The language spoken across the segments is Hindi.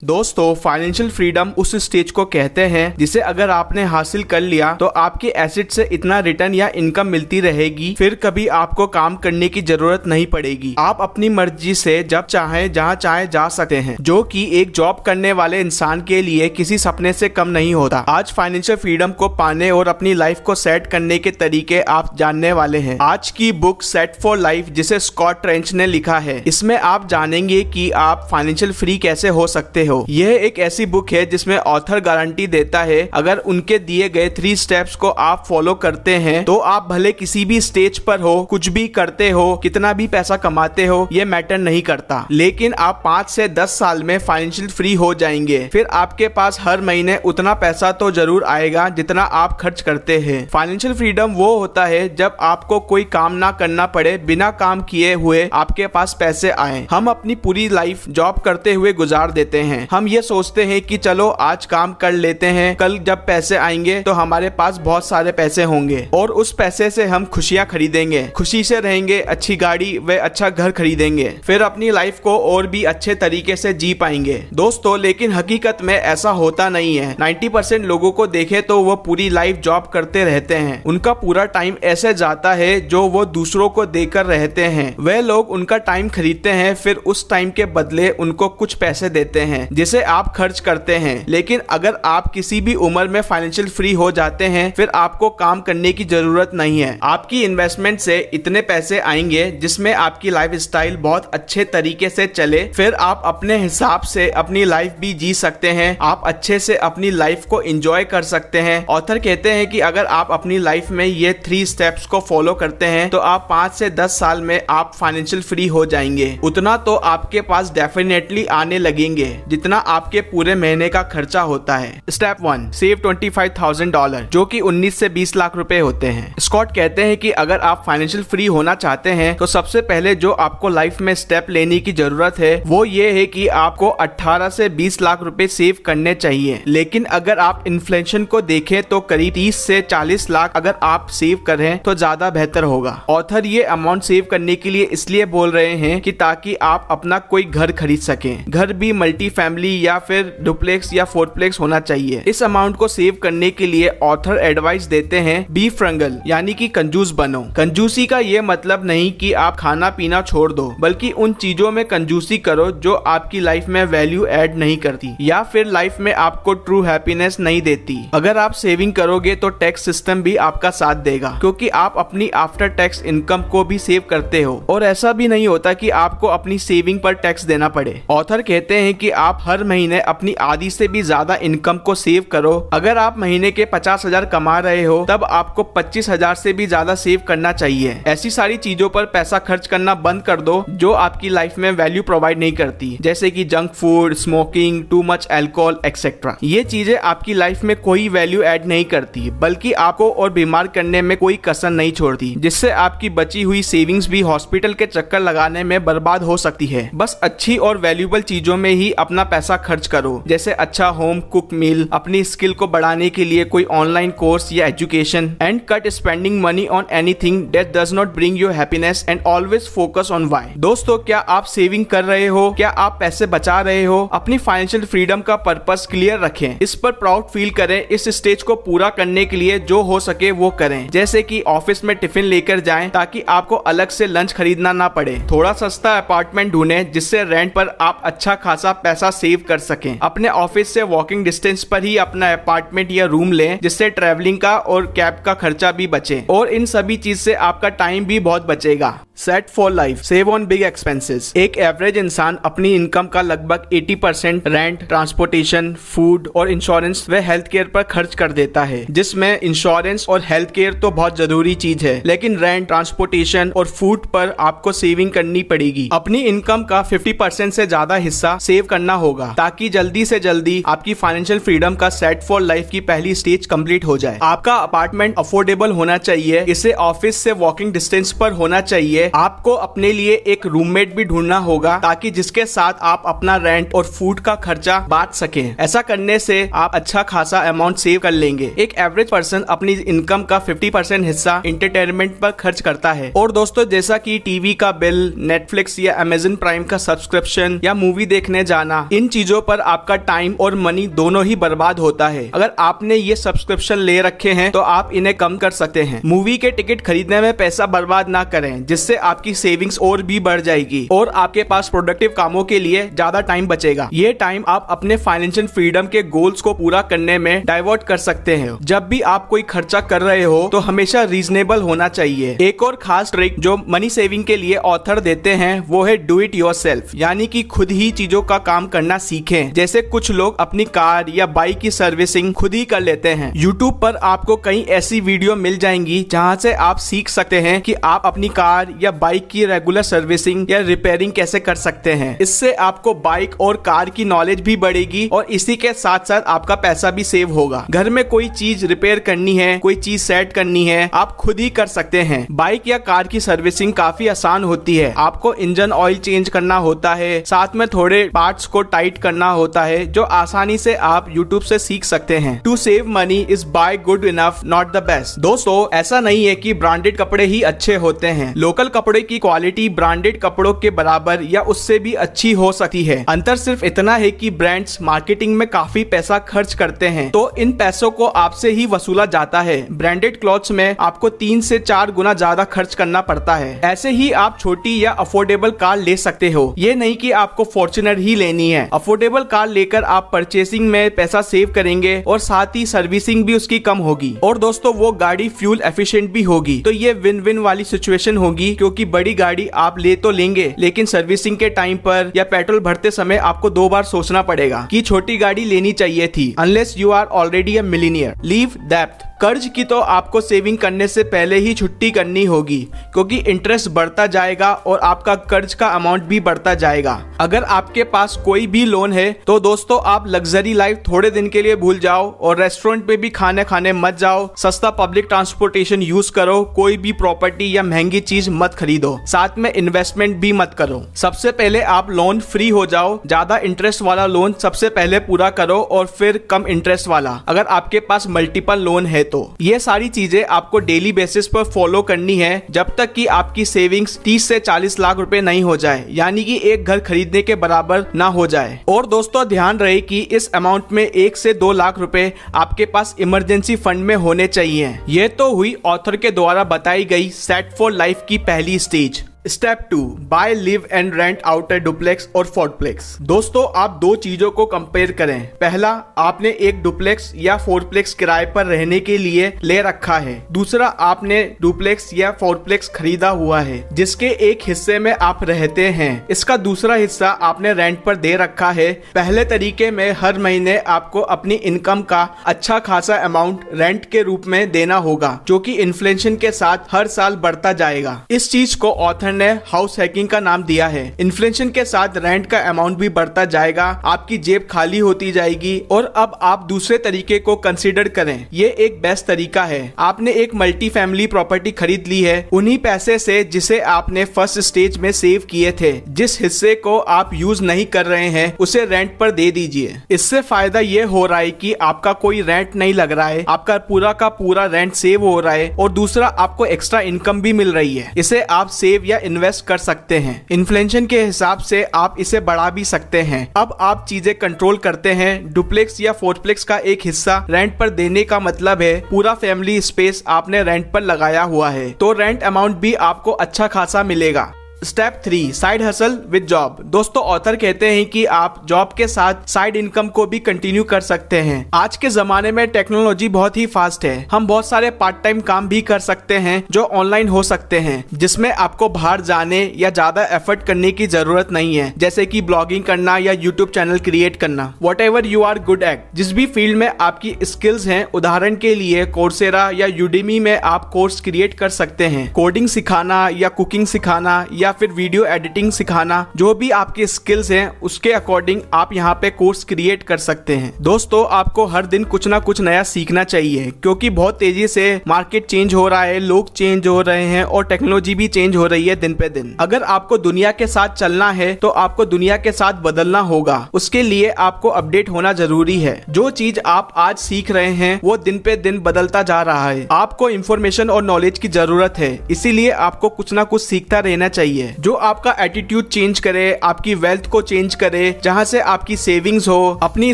दोस्तों, फाइनेंशियल फ्रीडम उस स्टेज को कहते हैं जिसे अगर आपने हासिल कर लिया तो आपके एसेट से इतना रिटर्न या इनकम मिलती रहेगी, फिर कभी आपको काम करने की जरूरत नहीं पड़ेगी। आप अपनी मर्जी से जब चाहे जहां चाहे जा सकते हैं, जो कि एक जॉब करने वाले इंसान के लिए किसी सपने से कम नहीं होता। आज फाइनेंशियल फ्रीडम को पाने और अपनी लाइफ को सेट करने के तरीके आप जानने वाले हैं। आज की बुक सेट फॉर लाइफ, जिसे स्कॉट ट्रेंच ने लिखा है, इसमें आप जानेंगे कि आप फाइनेंशियल फ्री कैसे हो सकते हो। यह एक ऐसी बुक है जिसमें ऑथर गारंटी देता है अगर उनके दिए गए 3 स्टेप्स को आप फॉलो करते हैं तो आप भले किसी भी स्टेज पर हो, कुछ भी करते हो, कितना भी पैसा कमाते हो, ये मैटर नहीं करता, लेकिन आप 5 से 10 साल में फाइनेंशियल फ्री हो जाएंगे। फिर आपके पास हर महीने उतना पैसा तो जरूर आएगा जितना आप खर्च करते हैं। फाइनेंशियल फ्रीडम वो होता है जब आपको कोई काम ना करना पड़े, बिना काम किए हुए आपके पास पैसे आए। हम अपनी पूरी लाइफ जॉब करते हुए गुजार देते हैं। हम ये सोचते हैं कि चलो आज काम कर लेते हैं, कल जब पैसे आएंगे तो हमारे पास बहुत सारे पैसे होंगे और उस पैसे से हम खुशियां खरीदेंगे, खुशी से रहेंगे, अच्छी गाड़ी व अच्छा घर खरीदेंगे, फिर अपनी लाइफ को और भी अच्छे तरीके से जी पाएंगे। दोस्तों, लेकिन हकीकत में ऐसा होता नहीं है। 90% लोगों को देखे तो वो पूरी लाइफ जॉब करते रहते हैं। उनका पूरा टाइम ऐसे जाता है जो वो दूसरों को देकर रहते हैं। वे लोग उनका टाइम खरीदते हैं, फिर उस टाइम के बदले उनको कुछ पैसे देते हैं जिसे आप खर्च करते हैं। लेकिन अगर आप किसी भी उम्र में फाइनेंशियल फ्री हो जाते हैं, फिर आपको काम करने की जरूरत नहीं है। आपकी इन्वेस्टमेंट से इतने पैसे आएंगे जिसमें आपकी लाइफ स्टाइल बहुत अच्छे तरीके से चले। फिर आप अपने हिसाब से अपनी लाइफ भी जी सकते हैं। आप अच्छे से अपनी लाइफ को एंजॉय कर सकते हैं। ऑथर कहते हैं कि अगर आप अपनी लाइफ में ये 3 स्टेप्स को फॉलो करते हैं तो आप 5 से 10 साल में आप फाइनेंशियल फ्री हो जाएंगे। उतना तो आपके पास डेफिनेटली आने लगेंगे जितना आपके पूरे महीने का खर्चा होता है। स्टेप 1, सेव $25,000, जो कि 19 से 20 लाख रुपए होते हैं। स्कॉट कहते हैं कि अगर आप फाइनेंशियल फ्री होना चाहते हैं तो सबसे पहले जो आपको लाइफ में स्टेप लेने की जरूरत है वो ये है कि आपको 18 से 20 लाख रुपए सेव करने चाहिए। लेकिन अगर आप इन्फ्लेशन को देखें तो करीब 30 से 40 लाख अगर आप सेव करें तो ज्यादा बेहतर होगा। ऑथर ये अमाउंट सेव करने के लिए इसलिए बोल रहे हैं कि ताकि आप अपना कोई घर खरीद सकें। घर भी मल्टी फैमिली या फिर डुप्लेक्स या फोरप्लेक्स होना चाहिए। इस अमाउंट को सेव करने के लिए ऑथर एडवाइस देते हैं, बी फ्रंगल, यानी कि कंजूस बनो। कंजूसी का ये मतलब नहीं कि आप खाना पीना छोड़ दो, बल्कि उन चीजों में कंजूसी करो जो आपकी लाइफ में वैल्यू ऐड नहीं करती या फिर लाइफ में आपको ट्रू हैप्पीनेस नहीं देती। अगर आप सेविंग करोगे तो टैक्स सिस्टम भी आपका साथ देगा, क्योंकि आप अपनी आफ्टर टैक्स इनकम को भी सेव करते हो और ऐसा भी नहीं होता कि आपको अपनी सेविंग पर टैक्स देना पड़े। ऑथर कहते हैं कि आप हर महीने अपनी आधी से भी ज्यादा इनकम को सेव करो। अगर आप महीने के 50,000 कमा रहे हो तब आपको 25,000 से भी ज्यादा सेव करना चाहिए। ऐसी सारी चीजों पर पैसा खर्च करना बंद कर दो जो आपकी लाइफ में वैल्यू प्रोवाइड नहीं करती, जैसे कि junk food, smoking, too much alcohol etcetera. ये चीजें आपकी लाइफ में कोई वैल्यू ऐड नहीं करती, बल्कि आपको और बीमार करने में कोई कसर नहीं छोड़ती, जिससे आपकी बची हुई सेविंग्स भी हॉस्पिटल के चक्कर लगाने में बर्बाद हो सकती है। बस अच्छी और वैल्यूएबल चीजों में ही अपना पैसा खर्च करो, जैसे अच्छा होम कुक मील, अपनी स्किल को बढ़ाने के लिए कोई ऑनलाइन कोर्स या education, and cut spending money on anything that does not bring you happiness and always focus on why. दोस्तों, क्या आप सेविंग कर रहे हो? क्या आप पैसे बचा रहे हो? अपनी फाइनेंशियल फ्रीडम का पर्पस क्लियर रखें, इस पर प्राउड फील करें। इस स्टेज को पूरा करने के लिए जो हो सके वो करें, जैसे कि ऑफिस में टिफिन लेकर जाएं ताकि आपको अलग से लंच खरीदना ना पड़े। थोड़ा सस्ता अपार्टमेंट ढूंढें जिससे रेंट पर आप अच्छा खासा पैसा सेव कर सकें। अपने ऑफिस से वॉकिंग डिस्टेंस पर ही अपना अपार्टमेंट या रूम लें, जिससे ट्रैवलिंग का और कैब का खर्चा भी बचे और इन सभी चीज से आपका टाइम भी बहुत बचेगा। Set for life, save on big expenses. एक एवरेज इंसान अपनी इनकम का लगभग 80% रेंट, ट्रांसपोर्टेशन, फूड और इंश्योरेंस व हेल्थ केयर पर खर्च कर देता है, जिसमें इंश्योरेंस और हेल्थ केयर तो बहुत जरूरी चीज है, लेकिन रेंट, ट्रांसपोर्टेशन और फूड पर आपको सेविंग करनी पड़ेगी। अपनी इनकम का 50% से ज्यादा हिस्सा सेव करना होगा ताकि जल्दी से जल्दी आपकी फाइनेंशियल फ्रीडम का सेट फॉर लाइफ की पहली स्टेज कंप्लीट हो जाए। आपका अपार्टमेंट अफोर्डेबल होना चाहिए, इसे ऑफिस से वॉकिंग डिस्टेंस पर होना चाहिए लिए आपको अपने लिए एक रूममेट भी ढूंढना होगा, ताकि जिसके साथ आप अपना रेंट और फूड का खर्चा बांट सकें। ऐसा करने से आप अच्छा खासा अमाउंट सेव कर लेंगे। एक एवरेज पर्सन अपनी इनकम का 50% हिस्सा एंटरटेनमेंट पर खर्च करता है। और दोस्तों, जैसा कि टीवी का बिल, नेटफ्लिक्स या अमेज़न प्राइम का सब्सक्रिप्शन या मूवी देखने जाना, इन चीजों पर आपका टाइम और मनी दोनों ही बर्बाद होता है। अगर आपने ये सब्सक्रिप्शन ले रखे हैं तो आप इन्हें कम कर सकते हैं। मूवी के टिकट खरीदने में पैसा बर्बाद ना करें, जिससे आपकी सेविंग्स और भी बढ़ जाएगी और आपके पास प्रोडक्टिव कामों के लिए ज्यादा टाइम बचेगा। ये टाइम आप अपने फाइनेंशियल फ्रीडम के गोल्स को पूरा करने में डाइवर्ट कर सकते हैं। जब भी आप कोई खर्चा कर रहे हो तो हमेशा रीजनेबल होना चाहिए। एक और खास ट्रिक जो मनी सेविंग के लिए ऑथर देते हैं वो है डू इट योरसेल्फ, यानी कि खुद ही चीजों का काम करना सीखें। जैसे कुछ लोग अपनी कार या बाइक की सर्विसिंग खुद ही कर लेते हैं। यूट्यूब पर आपको कई ऐसी वीडियो मिल जाएंगी जहां से आप सीख सकते हैं कि आप अपनी कार या बाइक की रेगुलर सर्विसिंग या रिपेयरिंग कैसे कर सकते हैं। इससे आपको बाइक और कार की नॉलेज भी बढ़ेगी और इसी के साथ साथ आपका पैसा भी सेव होगा। घर में कोई चीज रिपेयर करनी है, कोई चीज सेट करनी है, आप खुद ही कर सकते हैं। बाइक या कार की सर्विसिंग काफी आसान होती है। आपको इंजन ऑयल चेंज करना होता है, साथ में थोड़े पार्ट्स को टाइट करना होता है, जो आसानी से आप यूट्यूब से सीख सकते हैं। To save money is by good enough, not the best. दोस्तों, ऐसा नहीं है कि ब्रांडेड कपड़े ही अच्छे होते हैं। लोकल कपड़े की क्वालिटी ब्रांडेड कपड़ों के बराबर या उससे भी अच्छी हो सकती है। अंतर सिर्फ इतना है कि ब्रांड्स मार्केटिंग में काफी पैसा खर्च करते हैं, तो इन पैसों को आपसे ही वसूला जाता है। ब्रांडेड क्लॉथ्स में आपको 3 से 4 गुना ज्यादा खर्च करना पड़ता है। ऐसे ही आप छोटी या अफोर्डेबल कार ले सकते हो। ये नहीं कि आपको फॉर्च्यूनर ही लेनी है। अफोर्डेबल कार लेकर आप परचेसिंग में पैसा सेव करेंगे और साथ ही सर्विसिंग भी उसकी कम होगी। और दोस्तों, वो गाड़ी फ्यूल एफिशिएंट भी होगी, तो ये विन विन वाली सिचुएशन होगी, क्योंकि बड़ी गाड़ी आप ले तो लेंगे, लेकिन सर्विसिंग के टाइम पर या पेट्रोल भरते समय आपको 2 बार सोचना पड़ेगा कि छोटी गाड़ी लेनी चाहिए थी। Unless you are already a millionaire. Leave depth. कर्ज की तो आपको सेविंग करने से पहले ही छुट्टी करनी होगी, क्योंकि इंटरेस्ट बढ़ता जाएगा और आपका कर्ज का अमाउंट भी बढ़ता जाएगा। अगर आपके पास कोई भी लोन है तो दोस्तों, आप लग्जरी लाइफ थोड़े दिन के लिए भूल जाओ और रेस्टोरेंट पे भी खाने खाने मत जाओ। सस्ता पब्लिक ट्रांसपोर्टेशन यूज करो। कोई भी प्रॉपर्टी या महंगी चीज मत खरीदो। साथ में इन्वेस्टमेंट भी मत करो। सबसे पहले आप लोन फ्री हो जाओ। ज्यादा इंटरेस्ट वाला लोन सबसे पहले पूरा करो और फिर कम इंटरेस्ट वाला, अगर आपके पास मल्टीपल लोन है तो। ये सारी चीजें आपको डेली बेसिस पर फॉलो करनी है जब तक कि आपकी सेविंग्स 30 से 40 लाख रुपए नहीं हो जाए, यानी कि एक घर खरीदने के बराबर ना हो जाए। और दोस्तों, ध्यान रहे कि इस अमाउंट में 1 से 2 लाख रुपए आपके पास इमरजेंसी फंड में होने चाहिए। ये तो हुई ऑथर के द्वारा बताई गई सेट फॉर लाइफ की पहली stage. Step 2, buy, live and rent out a duplex और फोरप्लेक्स। दोस्तों, आप 2 चीजों को कंपेयर करें। पहला, आपने एक डुप्लेक्स या फोरप्लेक्स किराए पर रहने के लिए ले रखा है। दूसरा, आपने डुप्लेक्स या फोरप्लेक्स खरीदा हुआ है जिसके एक हिस्से में आप रहते हैं। इसका दूसरा हिस्सा आपने रेंट पर दे रखा है। पहले तरीके में हर महीने आपको अपनी इनकम का अच्छा खासा अमाउंट रेंट के रूप में देना होगा, जो कि इन्फ्लेशन के साथ हर साल बढ़ता जाएगा। इस चीज को ऑथर ने हाउस हैकिंग का नाम दिया है। इन्फ्लेशन के साथ रेंट का अमाउंट भी बढ़ता जाएगा, आपकी जेब खाली होती जाएगी। और अब आप दूसरे तरीके को कंसीडर करें। ये एक बेस्ट तरीका है। आपने एक मल्टी फैमिली प्रॉपर्टी खरीद ली है उन्हीं पैसे से जिसे आपने फर्स्ट स्टेज में सेव किए थे। जिस हिस्से को आप यूज नहीं कर रहे हैं उसे रेंट पर दे दीजिए। इससे फायदा ये हो रहा है कि आपका कोई रेंट नहीं लग रहा है, आपका पूरा का पूरा रेंट सेव हो रहा है और दूसरा आपको एक्स्ट्रा इनकम भी मिल रही है। इसे आप सेव या इन्वेस्ट कर सकते हैं। इन्फ्लेशन के हिसाब से आप इसे बढ़ा भी सकते हैं। अब आप चीजें कंट्रोल करते हैं। डुप्लेक्स या फोरप्लेक्स का एक हिस्सा रेंट पर देने का मतलब है पूरा फैमिली स्पेस आपने रेंट पर लगाया हुआ है, तो रेंट अमाउंट भी आपको अच्छा खासा मिलेगा। Step 3, side hustle with job. दोस्तों, ऑथर कहते हैं कि आप जॉब के साथ साइड इनकम को भी कंटिन्यू कर सकते हैं। आज के जमाने में टेक्नोलॉजी बहुत ही फास्ट है। हम बहुत सारे पार्ट टाइम काम भी कर सकते हैं जो ऑनलाइन हो सकते हैं, जिसमें आपको बाहर जाने या ज्यादा एफर्ट करने की जरूरत नहीं है, जैसे कि ब्लॉगिंग करना या यूट्यूब चैनल क्रिएट करना। Whatever you are good at, जिस भी फील्ड में आपकी स्किल्स हैं, उदाहरण के लिए कोर्सेरा या यूडेमी में आप कोर्स क्रिएट कर सकते हैं। कोडिंग सिखाना या कुकिंग सिखाना या फिर वीडियो एडिटिंग सिखाना, जो भी आपके स्किल्स हैं उसके अकॉर्डिंग आप यहाँ पे कोर्स क्रिएट कर सकते हैं। दोस्तों, आपको हर दिन कुछ ना कुछ नया सीखना चाहिए, क्योंकि बहुत तेजी से मार्केट चेंज हो रहा है, लोग चेंज हो रहे हैं और टेक्नोलॉजी भी चेंज हो रही है दिन पे दिन। अगर आपको दुनिया के साथ चलना है तो आपको दुनिया के साथ बदलना होगा। उसके लिए आपको अपडेट होना जरूरी है। जो चीज आप आज सीख रहे हैं वो दिन पे दिन बदलता जा रहा है। आपको इंफॉर्मेशन और नॉलेज की जरूरत है, इसीलिए आपको कुछ ना कुछ सीखता रहना चाहिए जो आपका एटीट्यूड चेंज करे, आपकी वेल्थ को चेंज करे, जहां से आपकी सेविंग्स हो। अपनी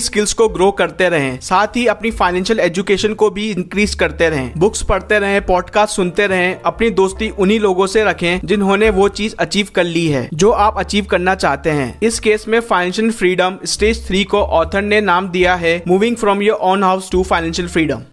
स्किल्स को ग्रो करते रहें, साथ ही अपनी फाइनेंशियल एजुकेशन को भी इंक्रीज करते रहें, बुक्स पढ़ते रहें, पॉडकास्ट सुनते रहें। अपनी दोस्ती उन्हीं लोगों से रखें जिन्होंने वो चीज अचीव कर ली है जो आप अचीव करना चाहते हैं। इस केस में फाइनेंशियल फ्रीडम स्टेज 3 को ऑथर ने नाम दिया है moving from your own house to financial freedom.